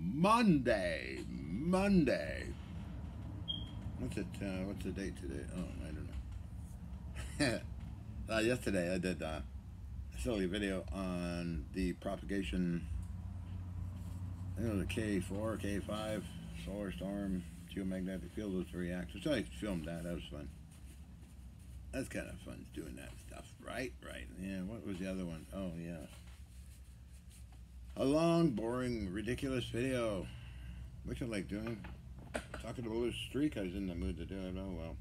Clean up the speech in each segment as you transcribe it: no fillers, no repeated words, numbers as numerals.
Monday. What's it? What's the date today? Oh, I don't know. Yesterday I did a silly video on the propagation. You know, the K4, K5 solar storm, geomagnetic field with reactors. So I filmed that. That was fun. That's kind of fun doing that stuff, right? Right. Yeah. What was the other one? Oh yeah. A long, boring, ridiculous video, which I like doing. Talking about a streak, I was in the mood to do it. Oh well.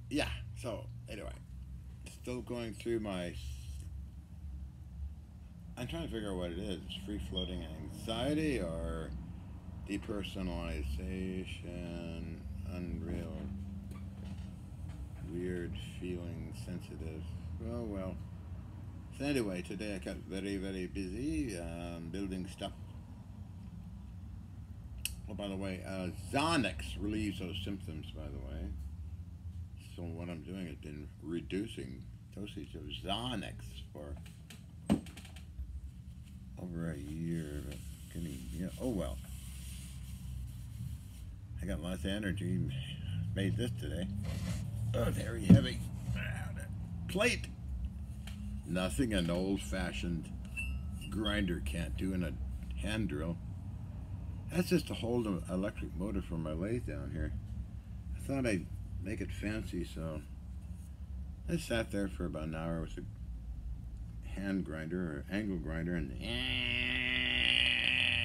Yeah. So anyway, still going through my. I'm trying to figure out what it is. Free-floating anxiety or depersonalization, unreal, weird feeling, sensitive. Oh well. So anyway, today I got very, very busy building stuff. Oh, by the way, Xanax relieves those symptoms, by the way. So what I'm doing has been reducing dosage of Xanax for over a year. Yeah, oh well. I got lots of energy. Made this today. Oh, very heavy. Plate. Nothing an old-fashioned grinder can't do in a hand drill. That's just to hold an electric motor for my lathe down here. I thought I'd make it fancy, so I sat there for about an hour with a hand grinder or angle grinder and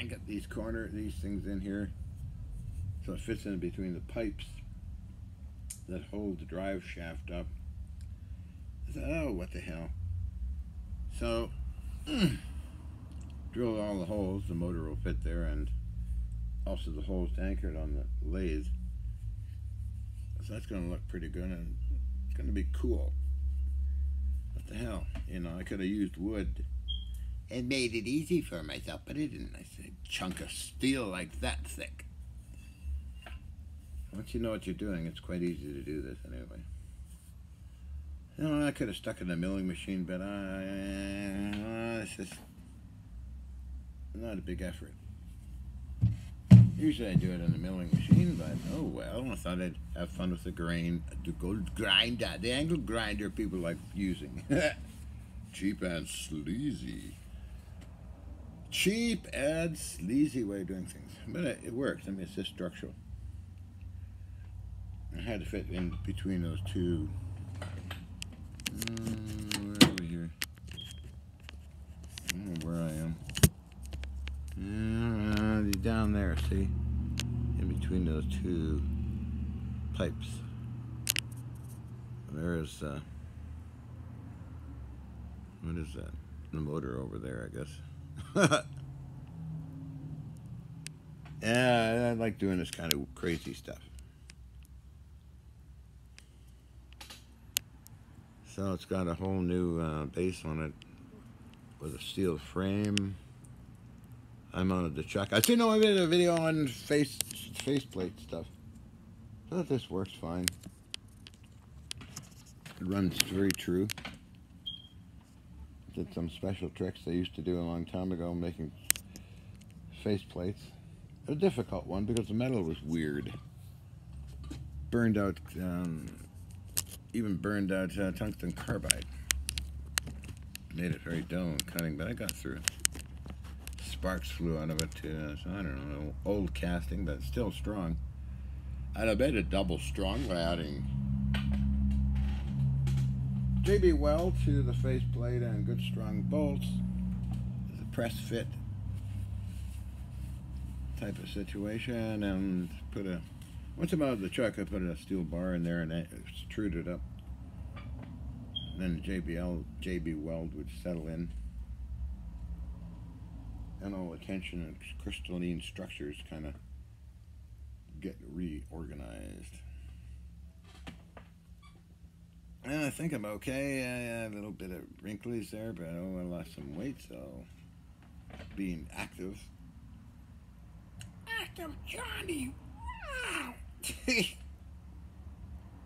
got these things in here so it fits in between the pipes that hold the drive shaft up. I thought, oh, what the hell. So, drill all the holes, the motor will fit there, and also the holes anchored on the lathe. So that's going to look pretty good, and it's going to be cool. What the hell? You know, I could have used wood and made it easy for myself, but I didn't. I said, chunk of steel like that thick. Once you know what you're doing, it's quite easy to do this anyway. You know, I could have stuck it in a milling machine, but it's just not a big effort. Usually I do it in a milling machine, but oh well, I thought I'd have fun with the grain, the gold grinder, the angle grinder people like using. Cheap and sleazy. Cheap and sleazy way of doing things. But it works. I mean, it's just structural. I had to fit in between those two. Where are we here? I don't know where I am. Down there, see? In between those two pipes. There's, what is that? The motor over there, I guess. Yeah, I like doing this kind of crazy stuff. So it's got a whole new base on it with a steel frame. I mounted the chuck. I seen I did a video on faceplate stuff. I thought this works fine. It runs very true. Did some special tricks I used to do a long time ago making faceplates. A difficult one because the metal was weird. Burned out, even burned out tungsten carbide. Made it very dull and cutting, but I got through it. Sparks flew out of it too, so I don't know. Old casting, but still strong. And I made it double strong by adding JB Weld to the faceplate and good strong bolts. It's a press fit type of situation, and put a. Once I'm out of the truck, I put a steel bar in there and I extrude it up. And then JB Weld would settle in. And all the tension and crystalline structures kind of get reorganized. And I think I'm okay. I had a little bit of wrinkles there, but I lost some weight, so being active. Active Johnny! Wow!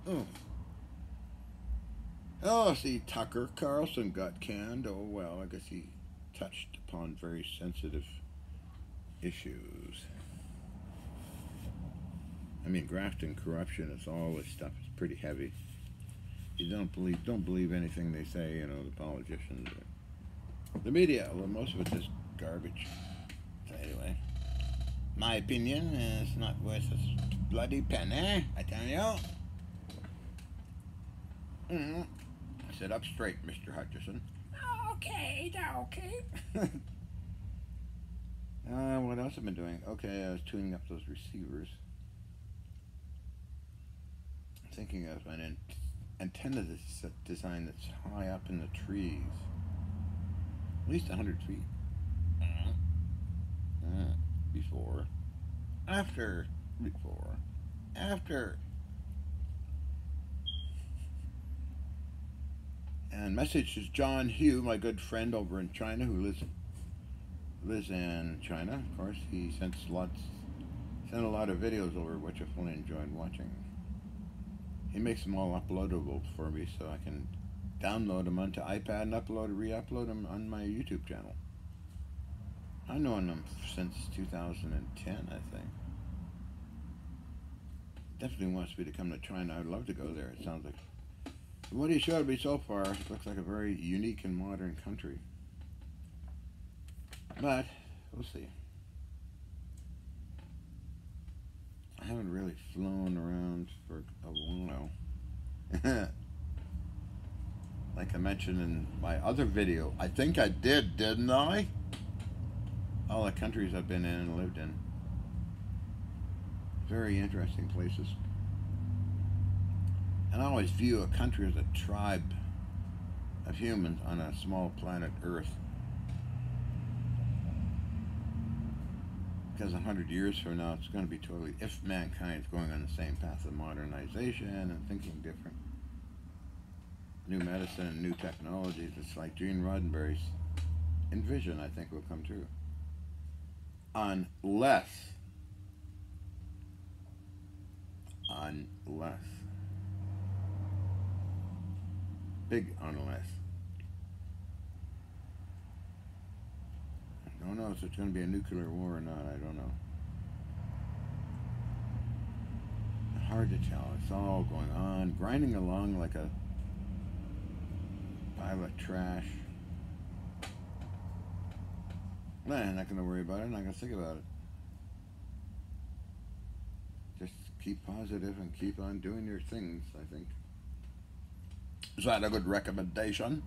Oh. Oh, see, Tucker Carlson got canned. Oh, well, I guess he touched upon very sensitive issues. I mean, graft and corruption, it's all this stuff is pretty heavy. You don't believe anything they say, you know, the politicians. The media, well, most of it's just garbage. So anyway, my opinion is not worth a bloody penny, I tell you. Sit up straight, Mr. Hutchison. Okay, okay. What else have I been doing? Okay, I was tuning up those receivers. Thinking of an antenna design that's high up in the trees. At least 100 feet. Before. After. Before. After. And message is John Hugh, my good friend over in China, who lives in China. Of course, he sent a lot of videos over, which I fully enjoyed watching. He makes them all uploadable for me, so I can download them onto iPad and re-upload them on my YouTube channel. I've known him since 2010, I think. Definitely wants me to come to China. I'd love to go there. It sounds like what he showed me so far looks like a very unique and modern country. But we'll see. I haven't really flown around for a while. Like I mentioned in my other video, I think I didn't I? All the countries I've been in and lived in. Very interesting places. And I always view a country as a tribe of humans on a small planet Earth. Because 100 years from now, it's going to be totally, if mankind is going on the same path of modernization and thinking different. New medicine and new technologies, it's like Gene Roddenberry's envision, I think, will come true. Unless big unless. I don't know if it's going to be a nuclear war or not. I don't know. Hard to tell. It's all going on, grinding along like a pile of trash. Nah, I'm not going to worry about it. I'm not going to think about it. Just keep positive and keep on doing your things, I think. Is that a good recommendation?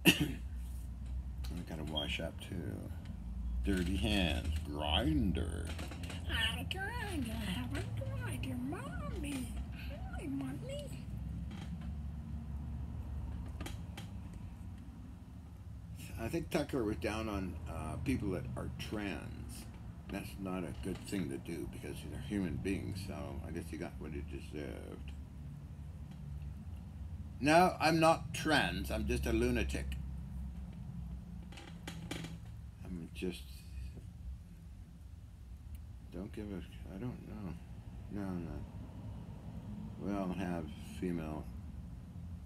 I gotta wash up too. Dirty hands. Grinder. I grinder, have a grinder, mommy. Hi, mommy. I think Tucker was down on people that are trans. That's not a good thing to do because they're human beings, so I guess he got what he deserved. No, I'm not trans. I'm just a lunatic. I'm just... Don't give a... I don't know. No, I'm not. We all have female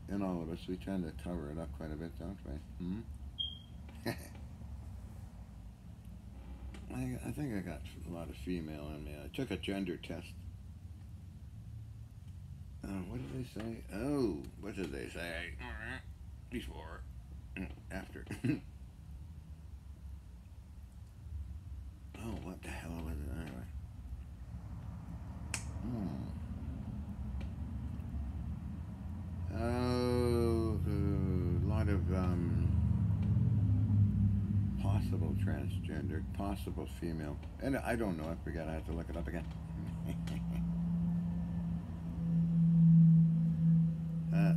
in all of us. We tend to cover it up quite a bit, don't we? I think I got a lot of female in me. I took a gender test. What did they say? Oh, what did they say? Before. After. Oh, what the hell was it anyway? Oh, a lot of possible transgender, possible female. And I don't know, I forgot, I have to look it up again.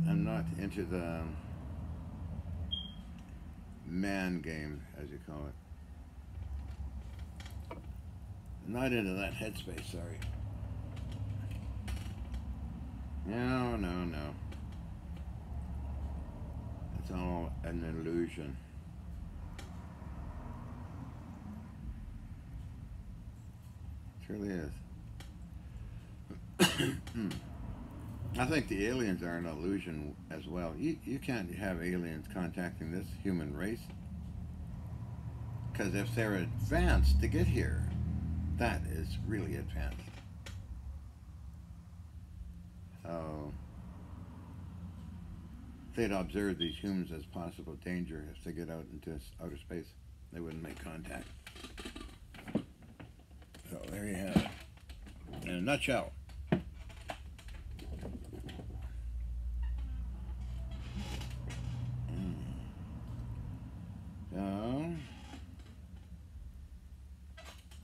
I'm not into the man game, as you call it. I'm not into that headspace, sorry. No. It's all an illusion. It really is. I think the aliens are an illusion as well. You can't have aliens contacting this human race. Because if they're advanced to get here, that is really advanced. So, if they'd observe these humans as possible danger if they get out into outer space, they wouldn't make contact. So there you have it. In a nutshell. So,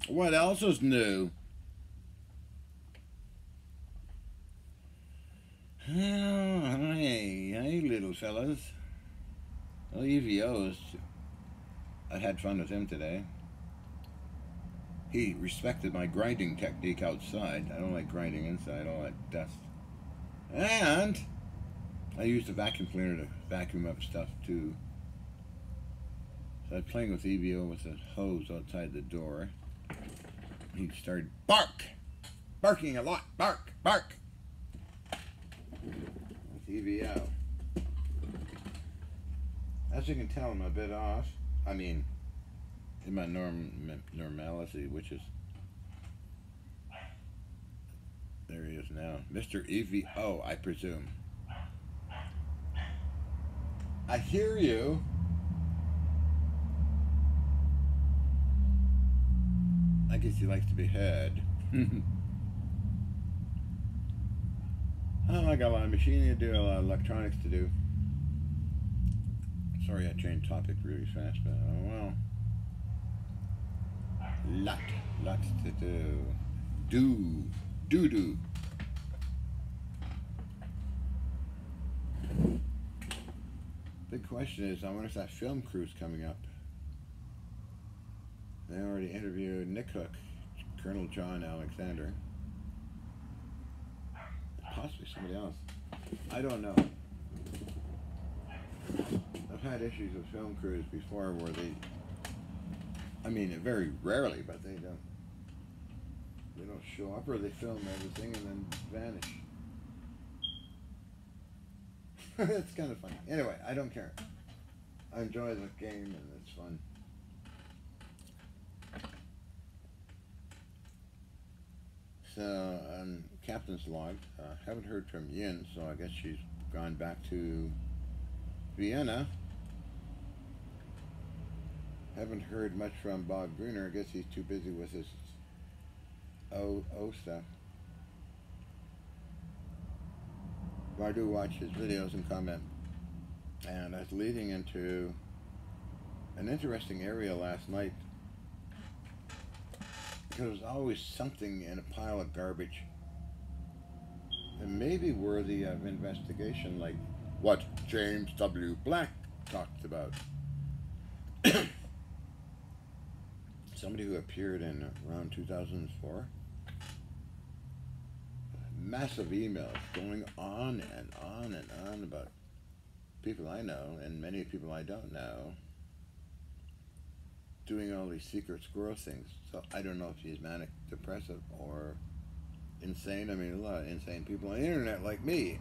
what else is new? Oh, hey, little fellas. Well, EVO's, I had fun with him today. He respected my grinding technique outside. I don't like grinding inside, all that dust. And I used a vacuum cleaner to vacuum up stuff too. So I was playing with EVO with a hose outside the door. He started barking a lot, bark. With EVO. As you can tell, I'm a bit off. I mean, in my normality, which is, there he is now, Mr. EVO, I presume. I hear you. I guess he likes to be heard. Oh, I got a lot of machining to do, a lot of electronics to do. Sorry I changed topic really fast, but oh well. Lots to do. Do. Big question is, I wonder if that film crew's coming up. They already interviewed Nick Hook, Colonel John Alexander. Possibly somebody else. I don't know. I've had issues with film crews before where they, I mean, very rarely, but they don't show up, or they film everything and then vanish. It's kind of funny. Anyway, I don't care. I enjoy the game and it's fun. So, Captain's log. Haven't heard from Yin, so I guess she's gone back to Vienna. Haven't heard much from Bob Gruner. I guess he's too busy with his O stuff. But I do watch his videos and comment. And that's leading into an interesting area last night. There was always something in a pile of garbage that may be worthy of investigation, like what James W. Black talked about. Somebody who appeared in around 2004. Massive emails going on and on and on about people I know and many people I don't know, doing all these secret squirrel things. So I don't know if he's manic depressive or insane. I mean, a lot of insane people on the internet like me.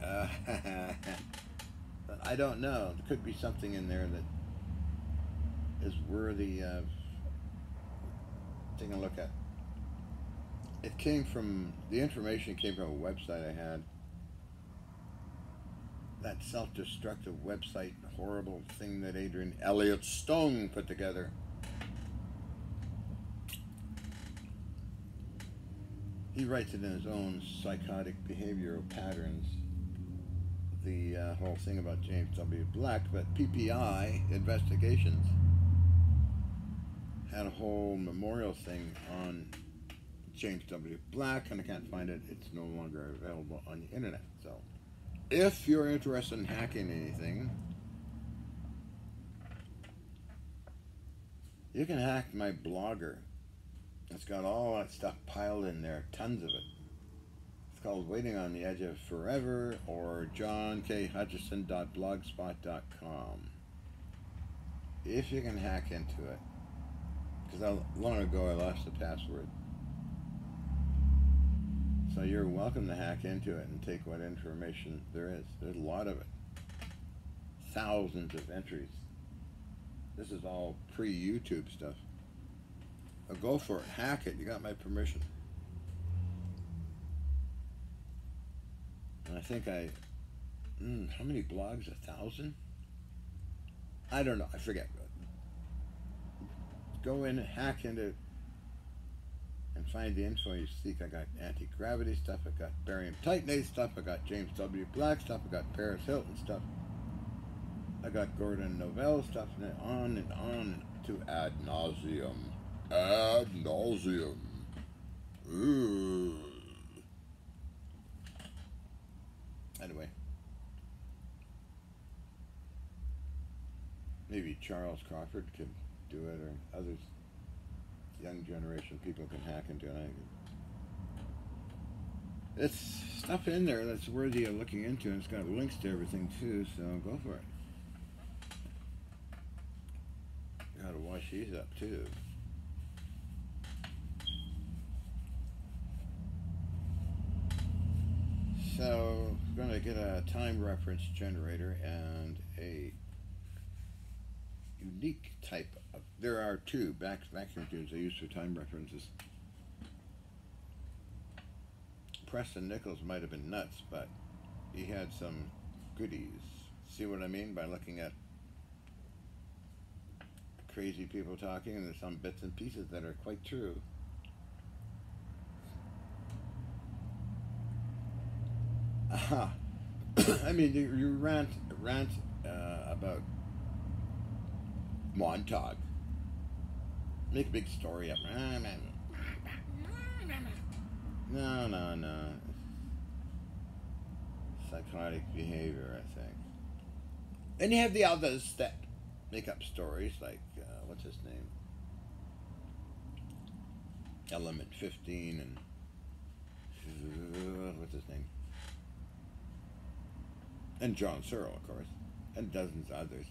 But I don't know. There could be something in there that is worthy of taking a look at. It came from, the information came from a website I had. That self-destructive website, horrible thing that Adrian Elliott Stone put together. He writes it in his own psychotic behavioral patterns, the whole thing about James W. Black, but PPI Investigations had a whole memorial thing on James W. Black, and I can't find it. It's no longer available on the internet. So if you're interested in hacking anything, you can hack my blogger. It's got all that stuff piled in there, tons of it. It's called Waiting on the Edge of Forever, or johnkhutchison.blogspot.com. If you can hack into it, because long ago I lost the password. So you're welcome to hack into it and take what information there is. There's a lot of it. Thousands of entries. This is all pre-YouTube stuff. Go for it. Hack it. You got my permission. And I think how many blogs? 1,000? I don't know. I forget. Go in, hack into it, and find the info you seek. I got anti-gravity stuff. I got barium titanate stuff. I got James W. Black stuff. I got Paris Hilton stuff. I got Gordon Novell stuff, and on to ad nauseum. Ad nauseum. Ooh. Anyway. Maybe Charles Crawford could do it, or others, young generation people can hack into it. It's stuff in there that's worthy of looking into, and it's got links to everything too, so go for it. Gotta wash these up too. So, we're going to get a time reference generator and a unique type of, there are two vacuum tubes I use for time references. Preston Nichols might have been nuts, but he had some goodies. See what I mean by looking at crazy people talking, and there's some bits and pieces that are quite true. Aha. I mean, you rant about Montauk. Make a big story up. No. Psychotic behavior, I think. And you have the others that make up stories, like, what's his name? Element 15 and... what's his name? And John Searle, of course. And dozens of others.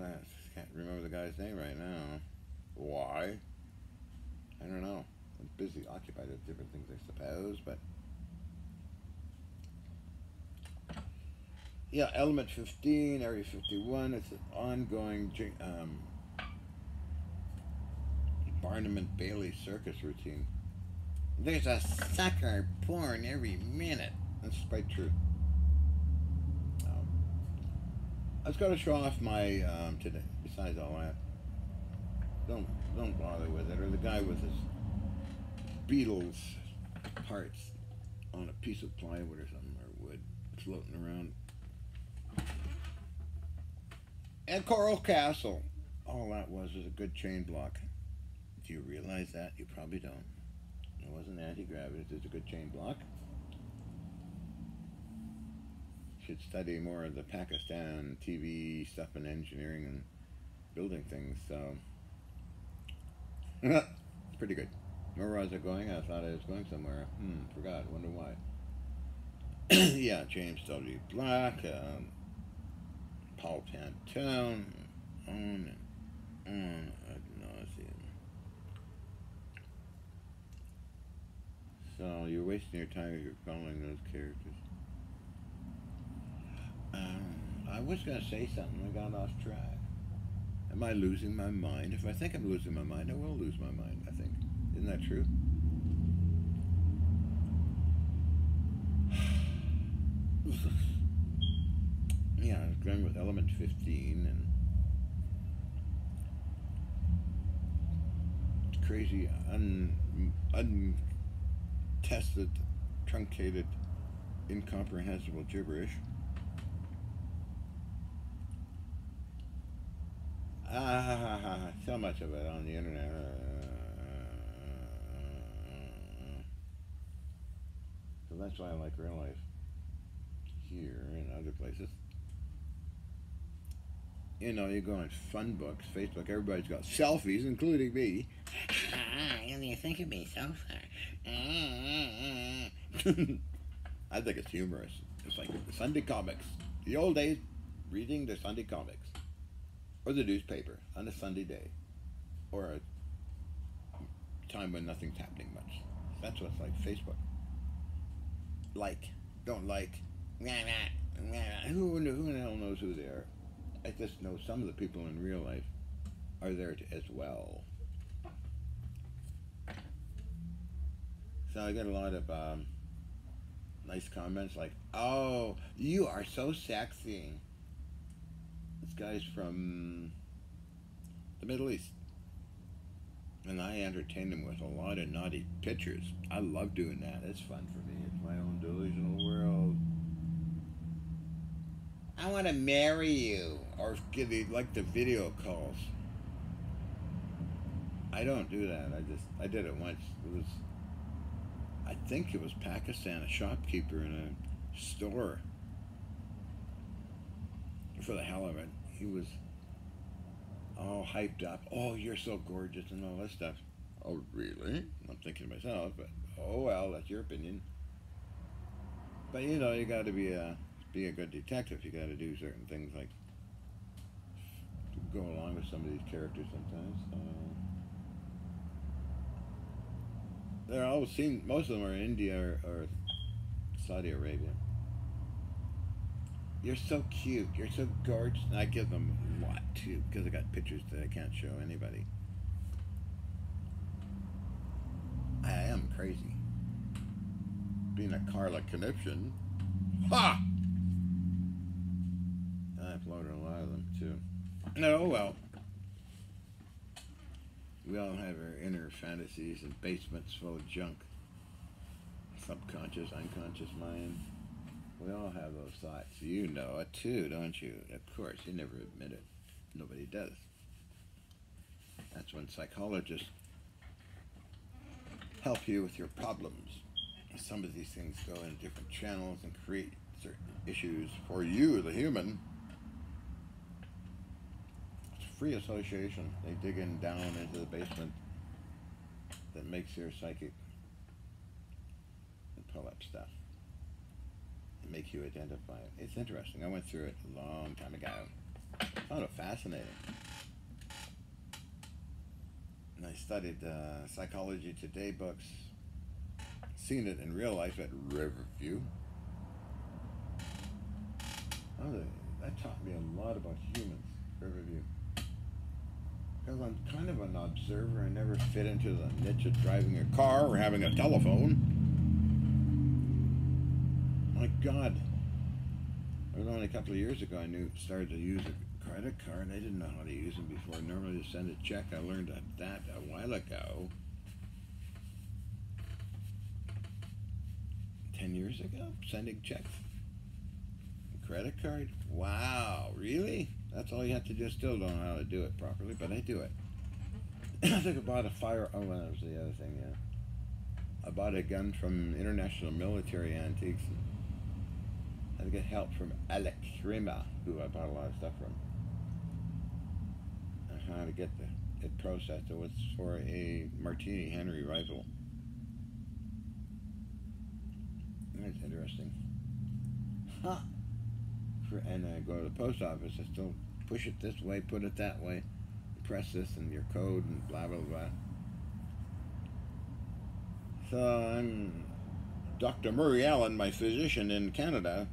I can't remember the guy's name right now. Why? I don't know. I'm busy, occupied with different things, I suppose, but... Yeah, Element 15, Area 51, it's an ongoing Barnum and Bailey circus routine. There's a sucker born every minute. That's quite true. I was going to show off my, today, besides all that. Don't bother with it. Or the guy with his Beatles parts on a piece of plywood or something, or wood, floating around. And Coral Castle. All that was a good chain block. Do you realize that? You probably don't. It wasn't anti-gravity, it's a good chain block. Should study more of the Pakistan TV stuff and engineering and building things, so it's pretty good. Where was I going? I thought I was going somewhere. Forgot, wonder why. Yeah, James W. Black, Paul Pantone, on and on ad nauseam. So you're wasting your time if you're calling those characters. I was going to say something, I got off track. Am I losing my mind? If I think I'm losing my mind, I will lose my mind, I think. Isn't that true? Yeah, I was going with Element 15 and crazy, untested, truncated, incomprehensible gibberish. So much of it on the internet. So that's why I like real life here and other places. You know, you go on fun books, Facebook, everybody's got selfies, including me. And you think of me so far. I think it's humorous. It's like the Sunday comics. The old days, reading the Sunday comics. Or the newspaper on a Sunday day. Or time when nothing's happening much. That's what's like Facebook. Like, don't like. Who the hell knows who they are? I just know some of the people in real life are there as well. So I get a lot of nice comments like, "Oh, you are so sexy." This guy's from the Middle East, and I entertain him with a lot of naughty pictures. I love doing that. It's fun for me. It's my own delusional world. I want to marry you, or give you like the video calls. I don't do that. I did it once. I think it was Pakistan, a shopkeeper in a store. For the hell of it, he was all hyped up. "Oh, you're so gorgeous," and all that stuff. Oh, really? I'm thinking to myself, but oh well, that's your opinion. But you know, you got to be a good detective. You got to do certain things like go along with some of these characters sometimes. They're all seen. Most of them are in India or Saudi Arabia. "You're so cute. You're so gorgeous." And I give them a lot too because I got pictures that I can't show anybody. I am crazy. Being a Carla conniption. Ha! I've loaded a lot of them too. No, well. We all have our inner fantasies and basements full of junk. Subconscious, unconscious mind. We all have those thoughts. You know it too, don't you? Of course, you never admit it. Nobody does. That's when psychologists help you with your problems. Some of these things go in different channels and create certain issues for you, the human. Free association. They dig in down into the basement that makes your psychic and pull up stuff and make you identify it. It's interesting. I went through it a long time ago. I found it fascinating. And I studied Psychology Today books, seen it in real life at Riverview. Oh, that taught me a lot about humans, Riverview. Because I'm kind of an observer. I never fit into the niche of driving a car or having a telephone. My God. It was only a couple of years ago I started to use a credit card. I didn't know how to use them before. Normally to send a check. I learned that a while ago. 10 years ago? Sending checks. Credit card? Wow, really? That's all you have to do. Still don't know how to do it properly, but I do it. I think I bought a fire. Oh, well, that was the other thing, yeah. I bought a gun from International Military Antiques. And I had to get help from Alex Rima, who I bought a lot of stuff from. On how to get it processed. It was for a Martini Henry rifle. That's interesting. Huh. And I go to the post office, I still push it this way, put it that way, press this and your code and blah, blah, blah. So I'm Dr. Murray Allen, my physician in Canada,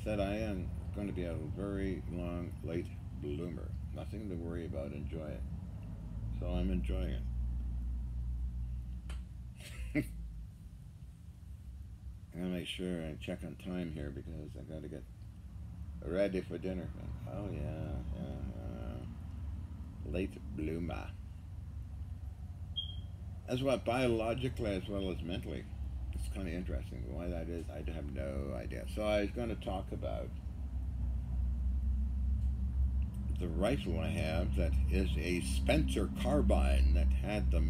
said I am going to be a very long, late bloomer. Nothing to worry about, enjoy it. So I'm enjoying it. I'm going to make sure I check on time here because I got to get ready for dinner. Oh yeah. Late bloomer. That's what biologically as well as mentally. It's kind of interesting. Why that is, I have no idea. So I was going to talk about the rifle I have that is a Spencer carbine that had the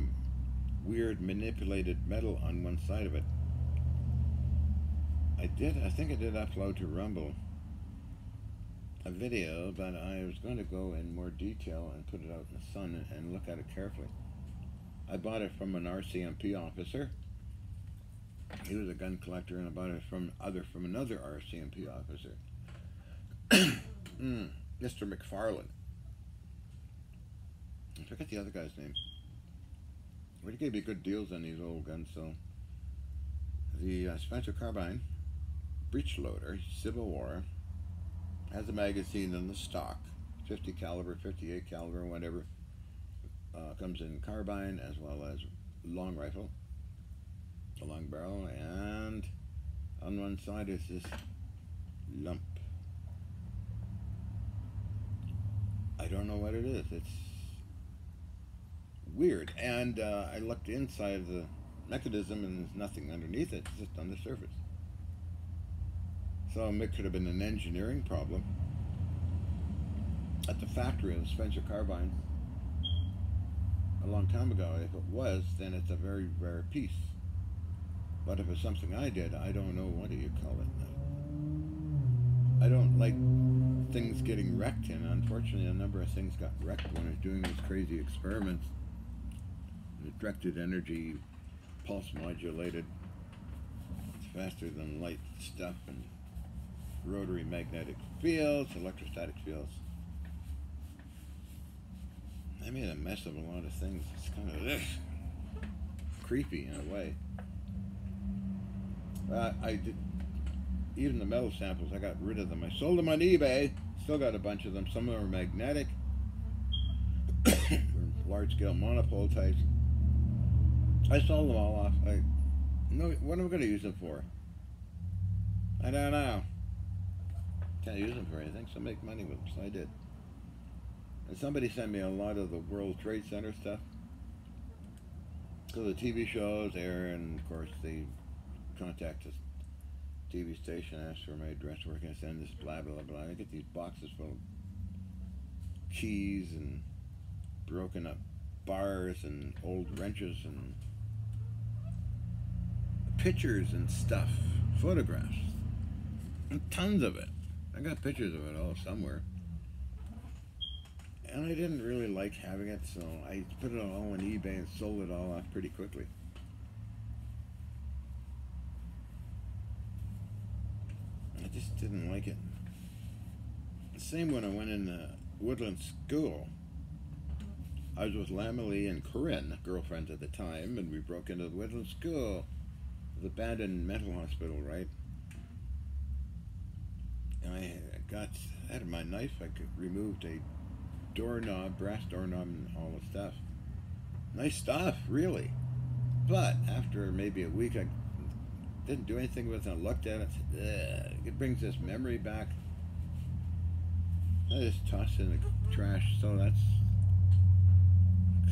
weird manipulated metal on one side of it. I think I did upload to Rumble a video, but I was going to go in more detail and put it out in the sun and look at it carefully. I bought it from an RCMP officer. He was a gun collector, and I bought it from another RCMP officer. Mr. McFarland. I forget the other guy's name. we give you good deals on these old guns. So the Spencer Carbine breech loader, Civil War, has a magazine in the stock, 50 caliber, 58 caliber, whatever. Comes in carbine as well as long rifle, a long barrel, and on one side is this lump. I don't know what it is. It's weird. And I looked inside the mechanism and there's nothing underneath it. It's just on the surface. So it could have been an engineering problem at the factory of the Spencer Carbine a long time ago. If it was, then it's a very rare piece. But if it's something I did, I don't know, what do you call it? I don't like things getting wrecked, and unfortunately a number of things got wrecked when I was doing these crazy experiments. The directed energy, pulse modulated, faster than light stuff, and rotary magnetic fields, electrostatic fields. I made a mess of a lot of things. It's kind of creepy in a way. I did, even the metal samples, I got rid of them. I sold them on eBay. Still got a bunch of them. Some of them are magnetic, large-scale monopole types. I sold them all off. What am I going to use them for? I don't know. Can't use them for anything, so make money with them. So I did. And somebody sent me a lot of the World Trade Center stuff. So the TV shows air, and of course they contact the TV station, ask for my address, where can I send this, blah, blah, blah. I get these boxes full of keys and broken up bars and old wrenches and pictures and stuff, photographs, and tons of it. I got pictures of it all somewhere. And I didn't really like having it, so I put it all on eBay and sold it all off pretty quickly. I just didn't like it. The same when I went in Woodland School. I was with Lamalie and Corinne, girlfriends at the time, and we broke into the Woodland School, the abandoned mental hospital, right? And I got, out of my knife, I removed a doorknob, brass doorknob, and all the stuff. Nice stuff, really. But after maybe a week, I didn't do anything with it. I looked at it, said, it brings this memory back. I just tossed it in the trash. So that's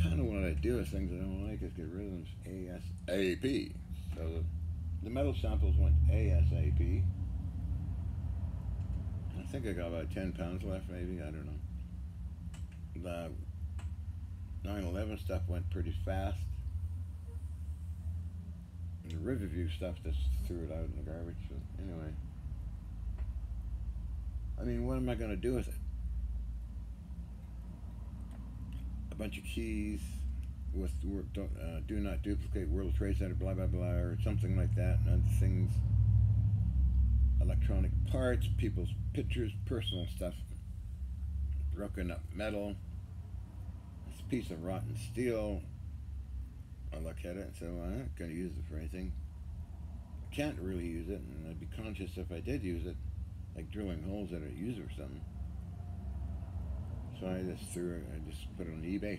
kind of what I do with things I don't like, is get rid of them ASAP. So the metal samples went ASAP. I think I got about 10 pounds left, maybe. I don't know. The 9/11 stuff went pretty fast. And the Riverview stuff, just threw it out in the garbage. So anyway, I mean, what am I going to do with it? A bunch of keys with do not duplicate, World Trade Center, blah blah blah, or something like that, and other things. Electronic parts, people's pictures, personal stuff, broken up metal, this piece of rotten steel. I look at it and say, well, I'm not going to use it for anything. I can't really use it, and I'd be conscious if I did use it, like drilling holes that I'd use it for something. So I just put it on eBay.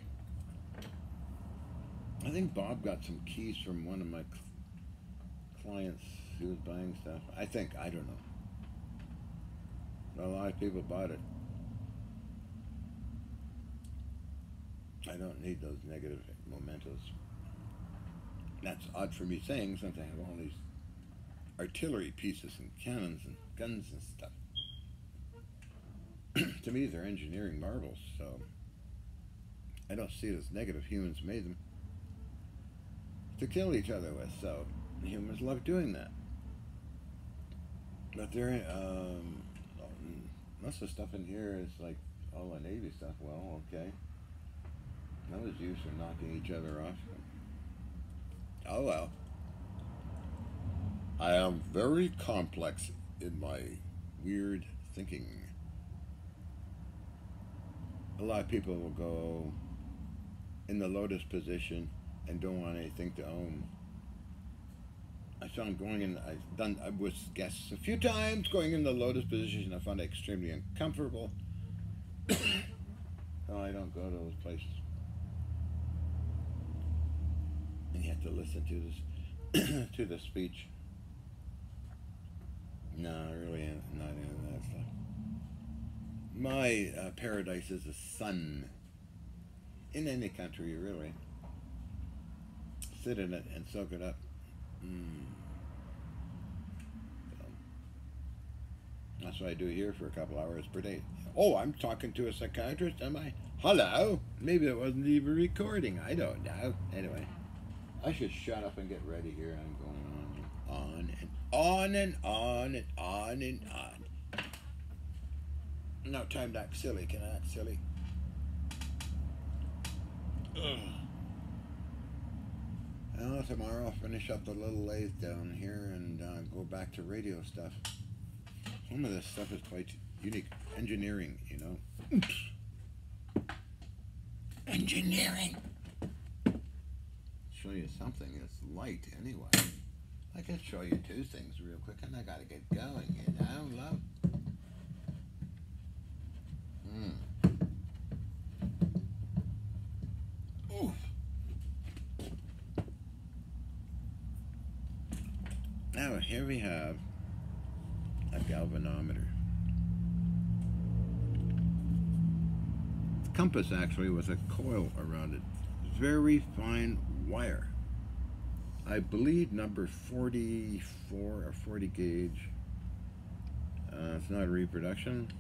I think Bob got some keys from one of my clients who was buying stuff. I don't know. But a lot of people bought it. I don't need those negative mementos. That's odd for me saying, since I have all these artillery pieces and cannons and guns and stuff. To me, they're engineering marvels, so I don't see it as negative. Humans made them to kill each other with, so humans love doing that. But there, most of the stuff in here is like all the Navy stuff. Well, okay. That was used for knocking each other off. Oh well. I am very complex in my weird thinking. A lot of people will go in the lotus position and don't want anything to own. I found going in, I was guests a few times going in the lotus position. I found it extremely uncomfortable. So I don't go to those places. And you have to listen to this, to the speech. No, really not into that stuff. My paradise is the sun. In any country, really. Sit in it and soak it up. So, that's what I do here for a couple hours per day. Oh, I'm talking to a psychiatrist, am I? Hello? Maybe it wasn't even recording. I don't know. Anyway, I should shut up and get ready here. I'm going on and on and on and on and on. No time to act silly. Can I act silly? Ugh. Well, tomorrow I'll finish up the little lathe down here and go back to radio stuff. Some of this stuff is quite unique. Engineering, you know. Engineering. Show you something that's light anyway. I can show you two things real quick and I gotta get going, you know, love. Oof. Now here we have a galvanometer. Compass actually with a coil around it. Very fine wire. I believe number 44 or 40 gauge. It's not a reproduction.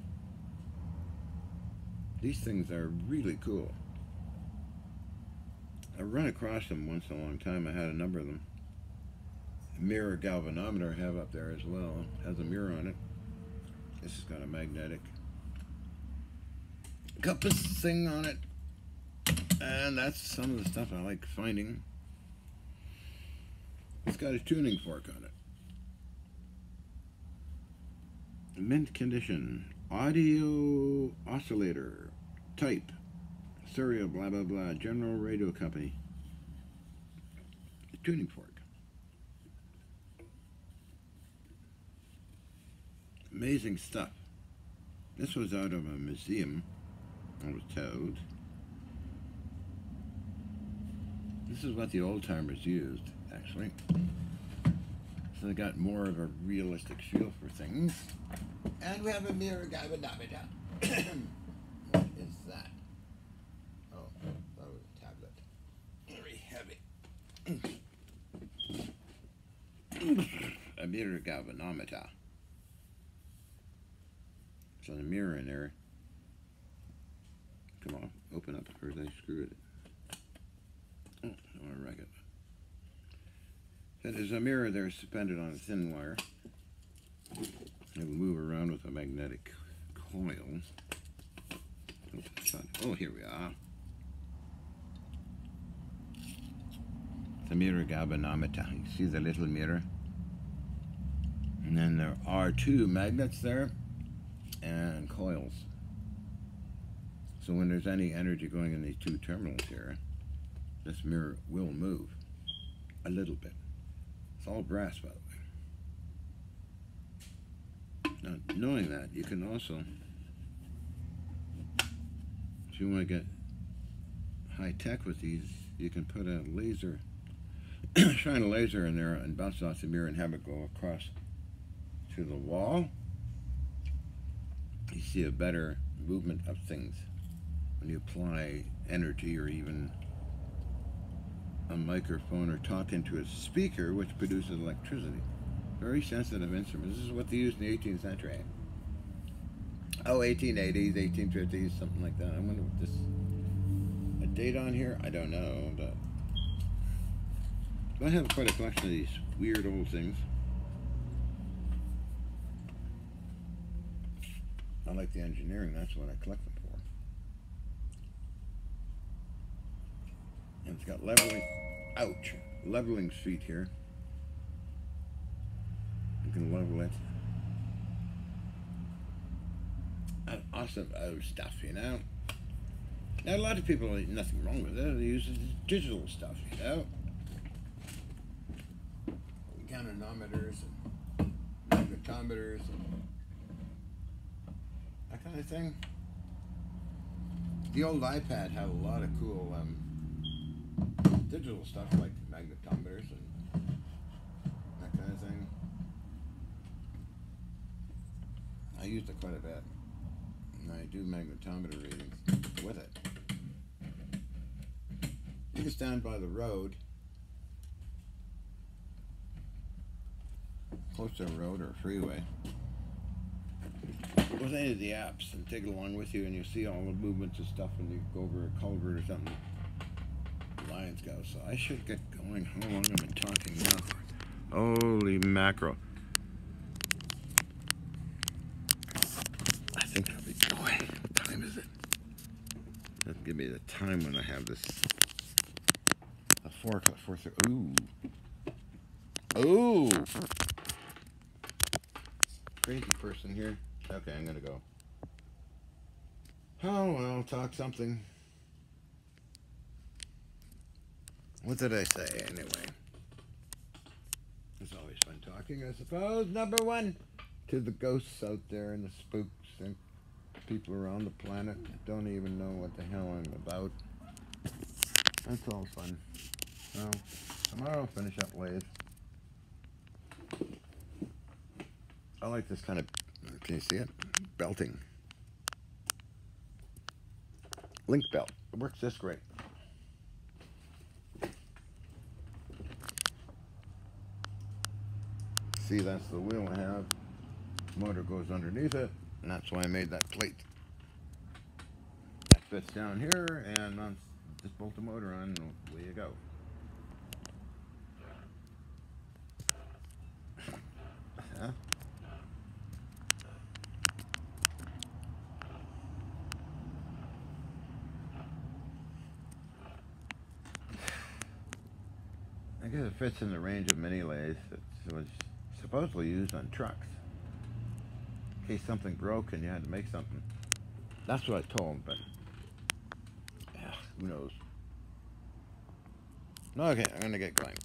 These things are really cool. I run across them once in a long time. I had a number of them. Mirror galvanometer I have up there as well. Has a mirror on it. This has got a magnetic compass thing on it. And that's some of the stuff I like finding. It's got a tuning fork on it. Mint condition. Audio oscillator. Type. Serial blah blah blah. General Radio Company. A tuning fork. Amazing stuff. This was out of a museum, I was told. This is what the old timers used, actually. So they got more of a realistic feel for things. And we have a mirror galvanometer. What is that? Oh, that was a tablet. Very heavy. A mirror galvanometer. So the mirror in there. Come on, open up. Or they screwed it. Oh, I want to wreck it. So there's a mirror there suspended on a thin wire. It will move around with a magnetic coil. Oh, here we are. The mirror galvanometer. You see the little mirror? And then there are two magnets there and coils. So when there's any energy going in these two terminals here, this mirror will move a little bit. It's all brass, by the way. Now, knowing that, you can also, if you want to get high tech with these, you can put a laser, shine a laser in there and bounce it off the mirror and have it go across to the wall. You see a better movement of things when you apply energy, or even a microphone, or talk into a speaker which produces electricity. Very sensitive instrument. This is what they used in the 18th century. Oh, 1880s, 1850s, something like that. I wonder what this, a date on here? I don't know, but so I have quite a collection of these weird old things. I like the engineering, that's what I collect them for. And it's got leveling, ouch, leveling feet here. You can level it. Awesome stuff, you know. Now, a lot of people, nothing wrong with it. They use digital stuff, you know. Galvanometers and magnetometers and that kind of thing. The old iPad had a lot of cool digital stuff like magnetometers and that kind of thing. I used it quite a bit. And I do magnetometer readings with it. You can stand by the road, close to a road or a freeway, with any of the apps and take it along with you, and you see all the movements and stuff, and you go over a culvert or something. The lines go. So I should get going. How long have I been talking now? Holy mackerel. I think I'll be going. What time is it? Doesn't give me the time when I have this. 4 o'clock, 4:30. Ooh. Ooh. Crazy person here. Okay, I'm gonna go. Oh well, talk something. What did I say anyway? It's always fun talking, I suppose. Number one, to the ghosts out there and the spooks and people around the planet that don't even know what the hell I'm about. That's all fun. Well, tomorrow I'll finish up lathe. I like this kind of, can you see it? Belting. Link belt. It works this great. See, that's the wheel I have. Motor goes underneath it, and that's why I made that plate. That fits down here, and just bolt the motor on, and away you go. Huh? I guess it fits in the range of mini lathes that was supposedly used on trucks. In case something broke and you had to make something. That's what I told him, but who knows? Okay, I'm gonna get going.